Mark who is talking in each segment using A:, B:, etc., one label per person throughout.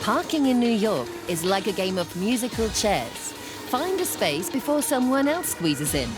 A: Parking in New York is like a game of musical chairs. Find a space before someone else squeezes in.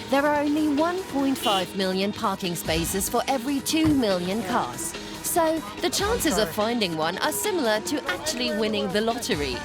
A: There are only 1.5 million parking spaces for every 2 million cars. So the chances of finding one are similar to actually winning the lottery.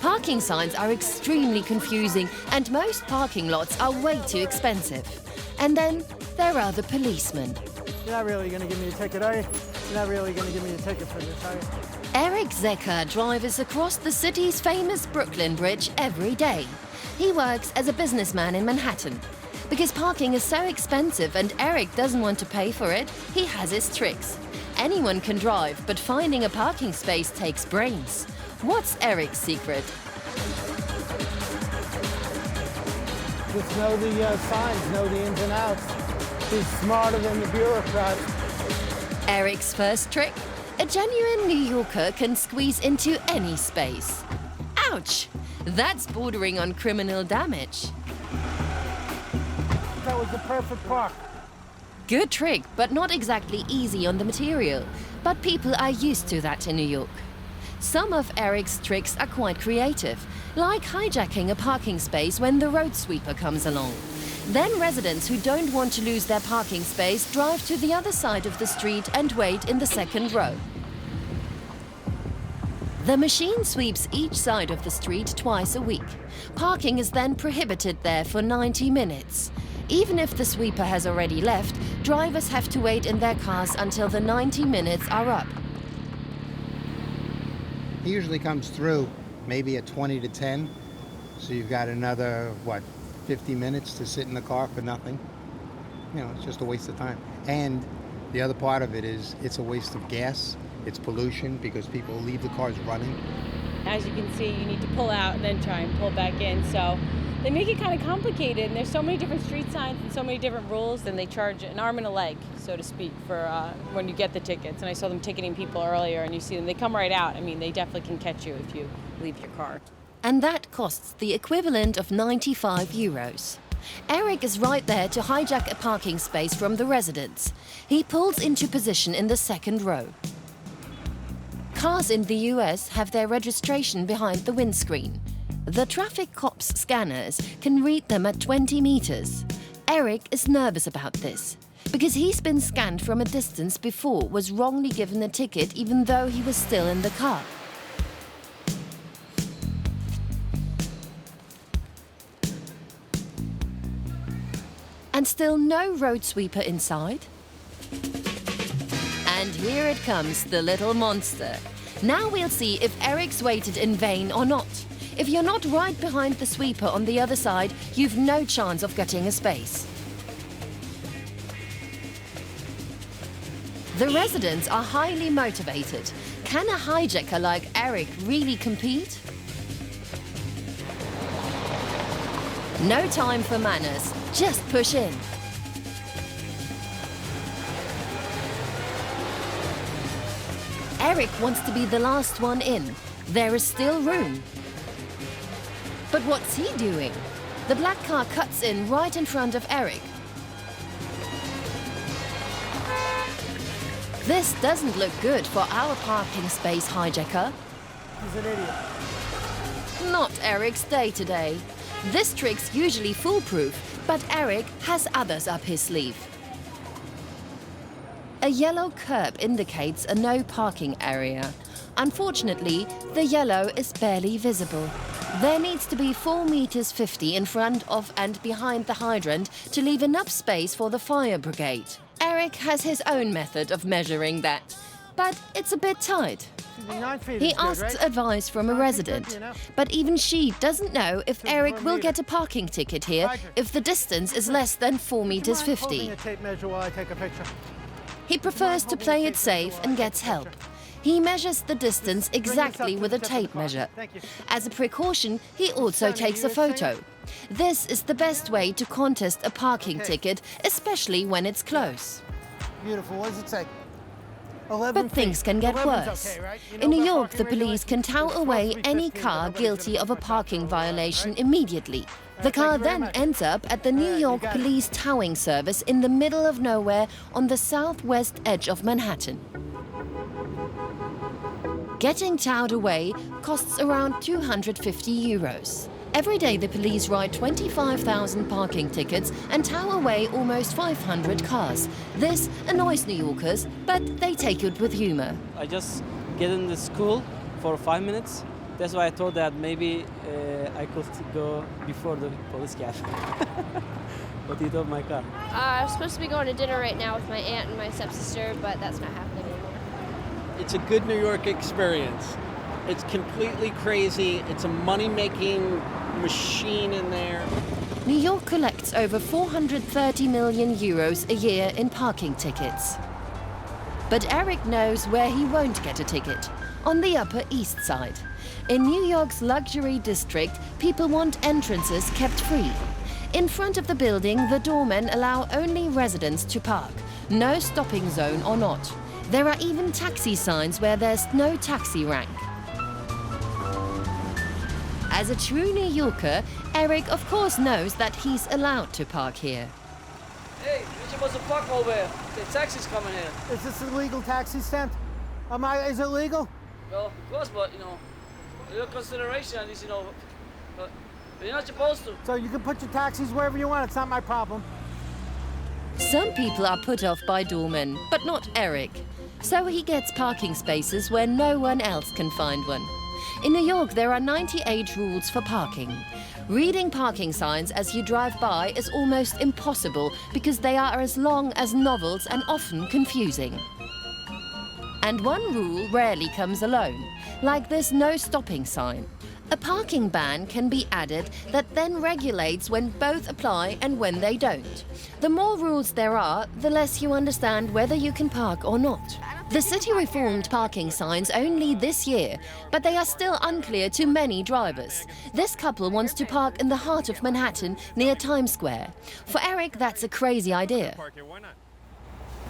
A: Parking signs are extremely confusing and most parking lots are way too expensive. And then there are the policemen.
B: You're not really going to give me a ticket, are you? You're not really going to give me a ticket for this, are you?
A: Eric Zecker drives across the city's famous Brooklyn Bridge every day. He works as a businessman in Manhattan. Because parking is so expensive and Eric doesn't want to pay for it, he has his tricks. Anyone can drive, but finding a parking space takes brains. What's Eric's secret?
B: Just know the signs, know the ins and outs. He's smarter than the bureaucrats.
A: Eric's first trick? A genuine New Yorker can squeeze into any space. Ouch! That's bordering on criminal damage.
B: That was the perfect park.
A: Good trick, but not exactly easy on the material. But people are used to that in New York. Some of Eric's tricks are quite creative, like hijacking a parking space when the road sweeper comes along. Then residents who don't want to lose their parking space drive to the other side of the street and wait in the second row. The machine sweeps each side of the street twice a week. Parking is then prohibited there for 90 minutes. Even if the sweeper has already left, drivers have to wait in their cars until the 90 minutes are up.
C: He usually comes through maybe at 20 to 10, so you've got another, 50 minutes to sit in the car for nothing. You know, it's just a waste of time. And the other part of it is it's a waste of gas, it's pollution because people leave the cars running.
D: As you can see, you need to pull out and then try and pull back in, so they make it kind of complicated, and there's so many different street signs and so many different rules, and they charge an arm and a leg, so to speak, for when you get the tickets. And I saw them ticketing people earlier, and you see them, they come right out. I mean, they definitely can catch you if you leave your car.
A: And that costs the equivalent of 95 euros. Eric is right there to hijack a parking space from the residents. He pulls into position in the second row. Cars in the US have their registration behind the windscreen. The traffic cops' scanners can read them at 20 meters. Eric is nervous about this, because he's been scanned from a distance before, was wrongly given a ticket even though he was still in the car. And still no road sweeper inside? And here it comes, the little monster. Now we'll see if Eric's waited in vain or not. If you're not right behind the sweeper on the other side, you've no chance of getting a space. The residents are highly motivated. Can a hijacker like Eric really compete? No time for manners, just push in. Eric wants to be the last one in. There is still room. But what's he doing? The black car cuts in right in front of Eric. This doesn't look good for our parking space hijacker.
B: He's an idiot.
A: Not Eric's day today. This trick's usually foolproof, but Eric has others up his sleeve. A yellow curb indicates a no parking area. Unfortunately, the yellow is barely visible. There needs to be 4.50 meters in front of and behind the hydrant to leave enough space for the fire brigade. Eric has his own method of measuring that, but it's a bit tight.
B: 9 feet
A: He
B: is good,
A: asks
B: right?
A: advice from a
B: 9 feet
A: resident,
B: good, you know?
A: but even she doesn't know if Eric will
B: 1
A: get a parking ticket here if the distance is less than 4.50
B: Would you
A: meters.
B: mind holding a tape measure while I take a picture?
A: He prefers to play it safe and gets help. He measures the distance exactly with a tape measure. As a precaution, he also takes a photo. This is the best way to contest a parking ticket, especially when it's close.
B: Beautiful. What does it say? 11
A: But things
B: feet.
A: can get
B: 11's
A: worse.
B: okay, right? You know
A: In New
B: about
A: York,
B: parking
A: the police
B: regulations?
A: can tow
B: It's supposed
A: away
B: to be
A: any
B: 15,
A: car
B: but nobody's
A: guilty
B: gonna
A: of a
B: put that
A: parking
B: rule out,
A: violation
B: right?
A: immediately. The
B: Thank
A: car
B: you very
A: then
B: much.
A: ends up at the New
B: you
A: York
B: got it.
A: Police Towing Service in the middle of nowhere on the southwest edge of Manhattan. Getting towed away costs around 250 euros. Every day the police write 25,000 parking tickets and tow away almost 500 cars. This annoys New Yorkers, but they take it with humor.
E: I just get in the school for 5 minutes. That's why I thought that maybe I could go before the police cab. But he took my car.
F: I'm supposed to be going to dinner right now with my aunt and my stepsister, but that's not happening anymore.
G: It's a good New York experience. It's completely crazy. It's a money-making machine in there.
A: New York collects over 430 million euros a year in parking tickets. But Eric knows where he won't get a ticket, on the Upper East Side. In New York's luxury district, people want entrances kept free. In front of the building, the doormen allow only residents to park, no stopping zone or not. There are even taxi signs where there's no taxi rank. As a true New Yorker, Eric of course knows that he's allowed to park here.
E: Hey, you're supposed to park over here. The taxi's coming here.
B: Is this a legal taxi stand? Is it legal?
E: Well, of course, but your consideration, at least, but you're not supposed to.
B: So you can put your taxis wherever you want. It's not my problem.
A: Some people are put off by doormen, but not Eric. So he gets parking spaces where no one else can find one. In New York, there are 98 rules for parking. Reading parking signs as you drive by is almost impossible because they are as long as novels and often confusing. And one rule rarely comes alone, like this no stopping sign. A parking ban can be added that then regulates when both apply and when they don't. The more rules there are, the less you understand whether you can park or not. The city reformed parking signs only this year, but they are still unclear to many drivers. This couple wants to park in the heart of Manhattan near Times Square. For Eric, that's a crazy idea.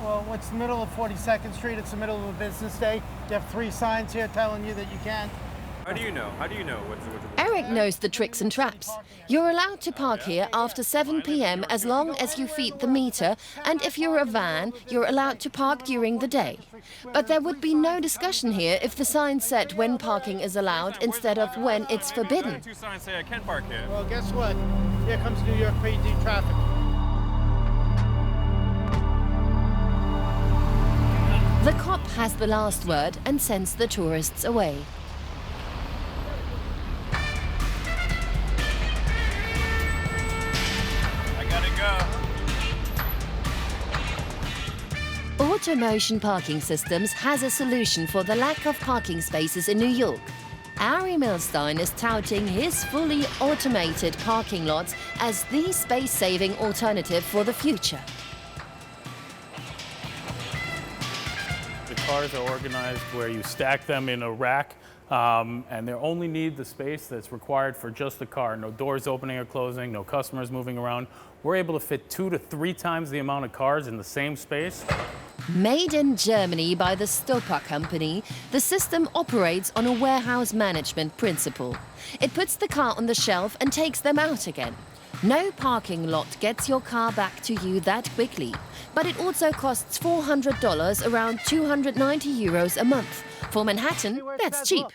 B: Well, it's the middle of 42nd Street. It's the middle of a business day. You have 3 signs here telling you that you can't.
H: How do you know? What's
A: Eric knows the tricks and traps. You're allowed to park here after 7 p.m. as long as you feed the meter, and if you're a van, you're allowed to park during the day. But there would be no discussion here if the sign said when parking is allowed instead of when it's forbidden.
H: 2 signs say I can park here.
B: Well, guess what? Here comes New York PD traffic.
A: The cop has the last word and sends the tourists away. Automotion Parking Systems has a solution for the lack of parking spaces in New York. Ari Milstein is touting his fully automated parking lots as the space-saving alternative for the future.
I: The cars are organized where you stack them in a rack, and they only need the space that's required for just the car. No doors opening or closing, no customers moving around. We're able to fit 2 to 3 times the amount of cars in the same space.
A: Made in Germany by the Stopa company, the system operates on a warehouse management principle. It puts the car on the shelf and takes them out again. No parking lot gets your car back to you that quickly, but it also costs $400, around 290 euros a month. For Manhattan, that's cheap.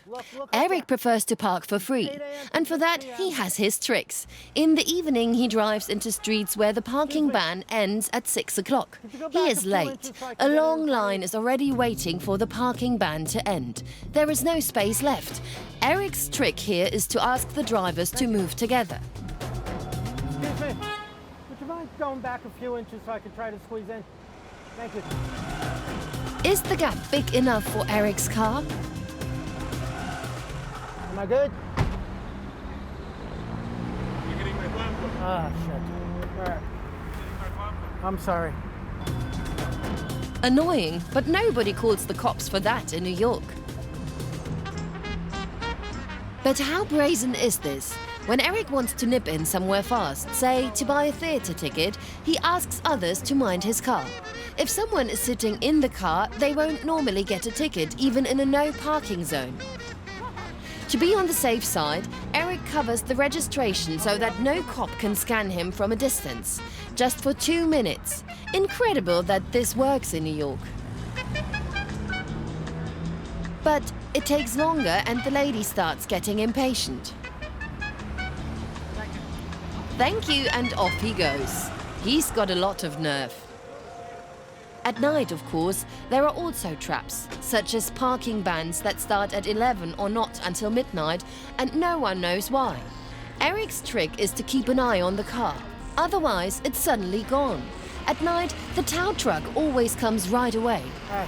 A: Eric prefers to park for free, and for that he has his tricks. In the evening he drives into streets where the parking ban ends at 6 o'clock. He is late. A long line is already waiting for the parking ban to end. There is no space left. Eric's trick here is to ask the drivers to move together.
B: Excuse me. Would you mind going back a few inches so I can try to squeeze in? Thank you.
A: Is the gap big enough for Eric's car?
B: Am I good?
H: You're getting my bumper.
B: Ah, shit. All right. I'm sorry.
A: Annoying, but nobody calls the cops for that in New York. But how brazen is this? When Eric wants to nip in somewhere fast, say to buy a theatre ticket, he asks others to mind his car. If someone is sitting in the car, they won't normally get a ticket, even in a no parking zone. To be on the safe side, Eric covers the registration so that no cop can scan him from a distance, just for 2 minutes. Incredible that this works in New York. But It takes longer and the lady starts getting impatient. Thank you, and off he goes. He's got a lot of nerve. At night, of course, there are also traps, such as parking bans that start at 11 or not until midnight, and no one knows why. Eric's trick is to keep an eye on the car. Otherwise, it's suddenly gone. At night, the tow truck always comes right away.
B: Hey.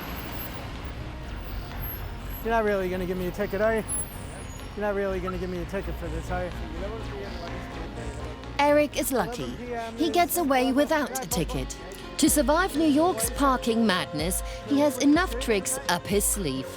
B: You're not really going to give me a ticket, are you? You're not really going to give me a ticket for this, are you?
A: Eric is lucky. He gets away without a ticket. To survive New York's parking madness, he has enough tricks up his sleeve.